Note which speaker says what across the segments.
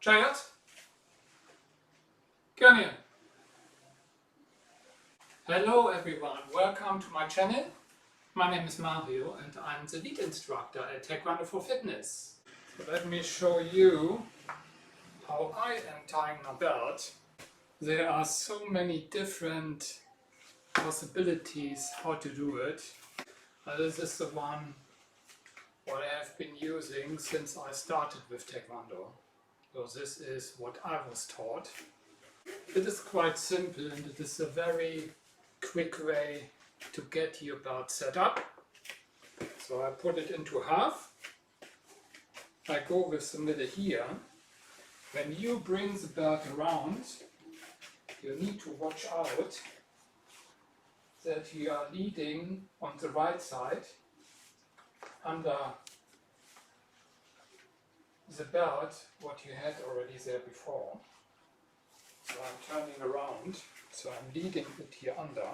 Speaker 1: Giant, come here. Hello everyone, welcome to my channel. My name is Mario and I'm the lead instructor at Taekwondo for Fitness. So let me show you how I am tying my belt. There are so many different possibilities how to do it. This is the one what I have been using since I started with Taekwondo. So this is what I was taught. It is quite simple and it is a very quick way to get your belt set up. So I put it into half. I go with the middle here. When you bring the belt around, you need to watch out that you are leading on the right side under the belt what you had already there before. So I'm turning around, so I'm leading it here under,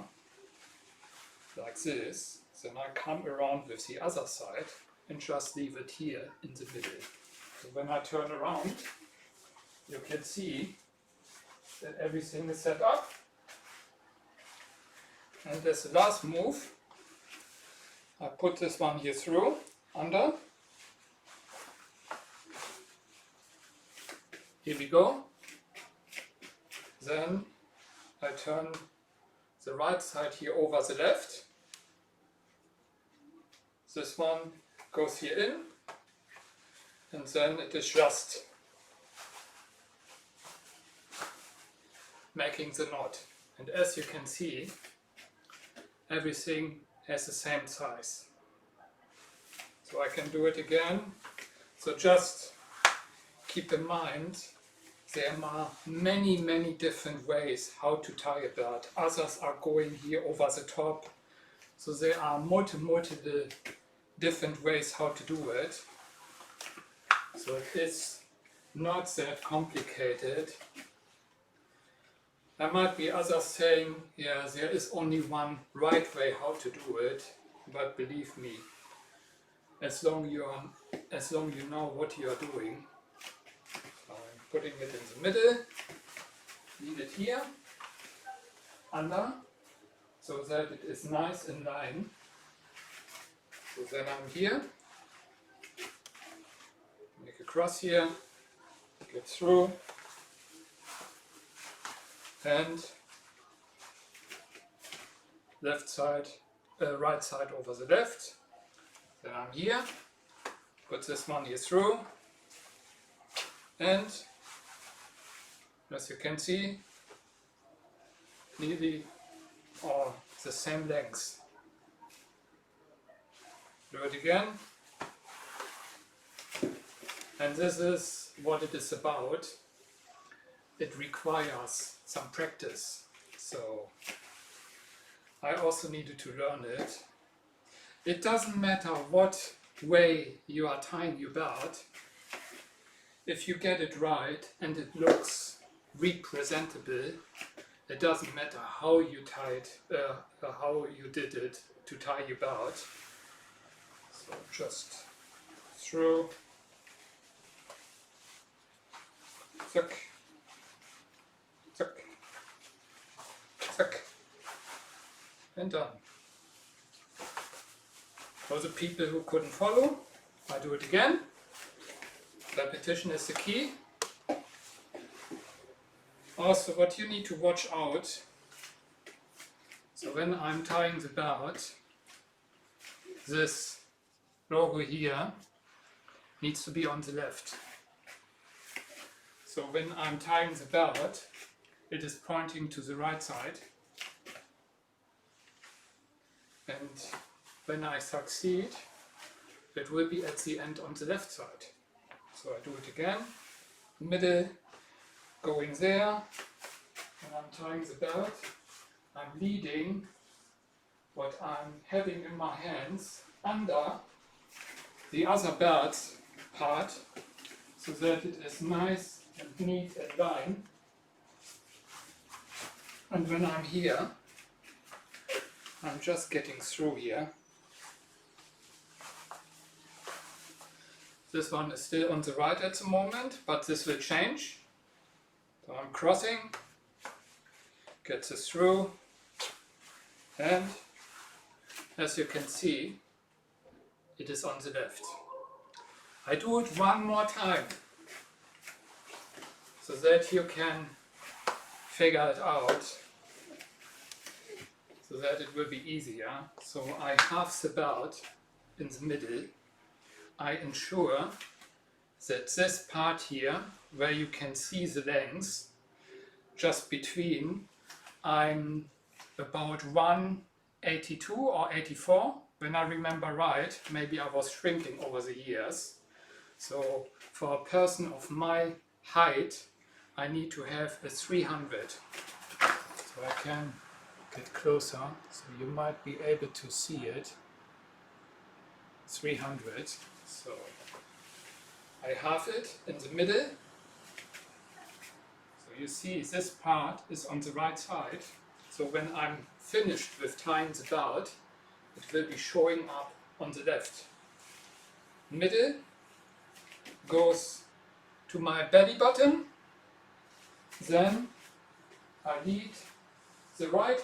Speaker 1: like this. Then I come around with the other side and just leave it here in the middle. So when I turn around, you can see that everything is set up. And as the last move, I put this one here through, under. Here we go. Then I turn the right side here over the left. This one goes here in, and then it is just making the knot. And as you can see, everything has the same size. So I can do it again. So just keep in mind, there are many different ways how to tie a belt. Others are going here over the top. So there are multiple different ways how to do it. So it is not that complicated. There might be others saying, yeah, there is only one right way how to do it. But believe me, as long you know what you are doing. I'm putting it in the middle, leave it here, under, so that it is nice in line. So then I'm here, make a cross here, get through, and left side, right side over the left. Then I'm here, put this one here through, and as you can see, nearly all the same length. Do it again. And this is what it is about. It requires some practice. So I also needed to learn it. It doesn't matter what way you are tying your belt. If you get it right and it looks representable, it doesn't matter how you tied, how you did it to tie your belt. So just through, tuck, tuck, tuck, and done. For the people who couldn't follow, I do it again. Repetition is the key. Also, what you need to watch out, so when I'm tying the belt, this logo here needs to be on the left. So when I'm tying the belt, it is pointing to the right side. And when I succeed, it will be at the end on the left side. So I do it again, middle, going there, and I'm tying the belt, I'm leading what I'm having in my hands under the other belt part, so that it is nice and neat and line. And when I'm here, I'm just getting through here. This one is still on the right at the moment, but this will change. So I'm crossing, get this through, and as you can see, it is on the left. I do it one more time, so that you can figure it out, so that it will be easier. So I halve the belt in the middle. I ensure that this part here, where you can see the length, just between, I'm about 182 or 84, when I remember right. Maybe I was shrinking over the years. So for a person of my height, I need to have a 300. So I can get closer, so you might be able to see it. 300. So I halve it in the middle. So you see this part is on the right side. So when I'm finished with tying the belt, it will be showing up on the left. Middle goes to my belly button. Then I lead the right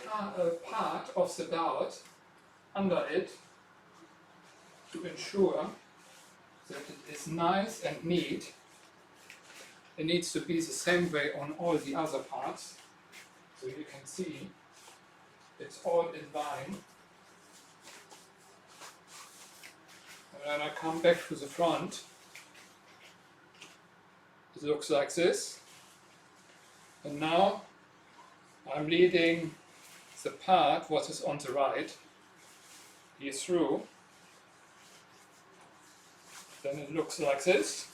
Speaker 1: part of the belt under it to ensure that it is nice and neat. It needs to be the same way on all the other parts. So you can see it's all in line. And then I come back to the front. It looks like this. And now I'm leading the part what is on the right here through. Then it looks like this.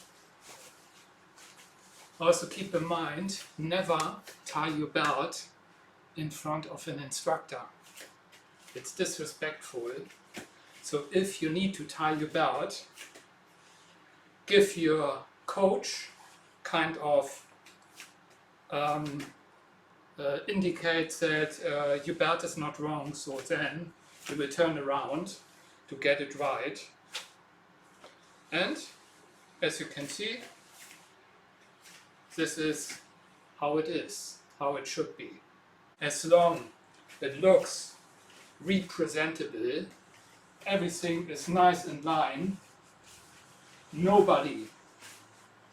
Speaker 1: Also keep in mind, never tie your belt in front of an instructor. It's disrespectful. So if you need to tie your belt, give your coach kind of indicate that your belt is not wrong, so then you will turn around to get it right. And as you can see, this is how it is, how it should be. As long as it looks representable, everything is nice in line, nobody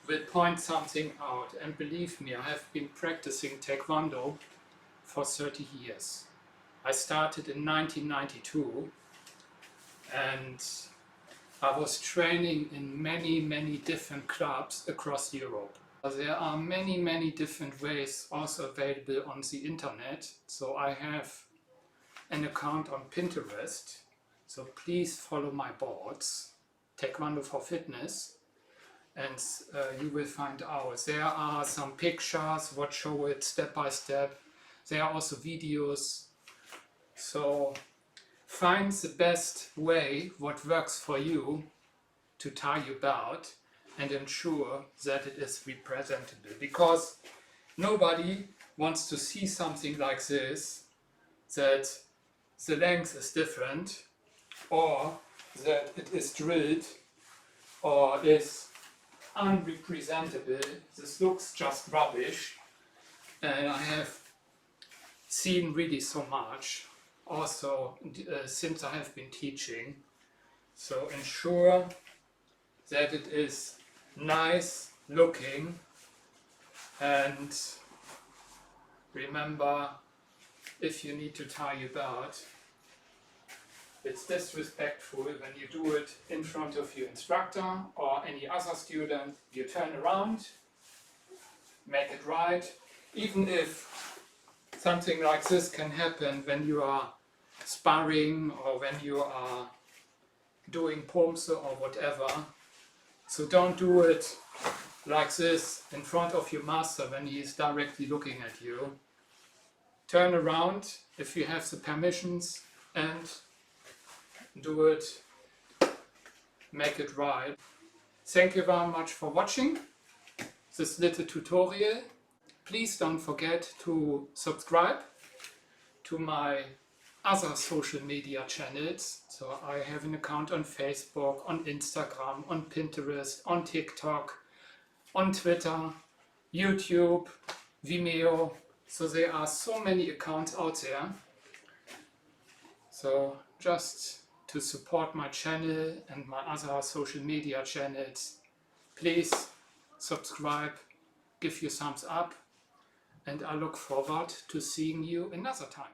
Speaker 1: will point something out. And believe me, I have been practicing Taekwondo for 30 years. I started in 1992 and I was training in many different clubs across Europe. There are many different ways also available on the internet. So I have an account on Pinterest. So please follow my boards, Taekwondo for Fitness, and you will find out. There are some pictures what show it step by step. There are also videos. So find the best way what works for you to tie your belt and ensure that it is representable, because nobody wants to see something like this, that the length is different or that it is drilled or is unrepresentable. This looks just rubbish, and I have seen really so much also since I have been teaching. So ensure that it is nice looking, and remember, if you need to tie your belt, it's disrespectful when you do it in front of your instructor or any other student. You turn around, make it right. Even if something like this can happen when you are sparring or when you are doing pomse or whatever. So don't do it like this in front of your master when he is directly looking at you. Turn around if you have the permissions and do it, make it right. Thank you very much for watching this little tutorial. Please don't forget to subscribe to my other social media channels. So I have an account on Facebook, on Instagram, on Pinterest, on TikTok, on Twitter, YouTube, Vimeo. So there are so many accounts out there. So just to support my channel and my other social media channels, please subscribe, give your thumbs up, and I look forward to seeing you another time.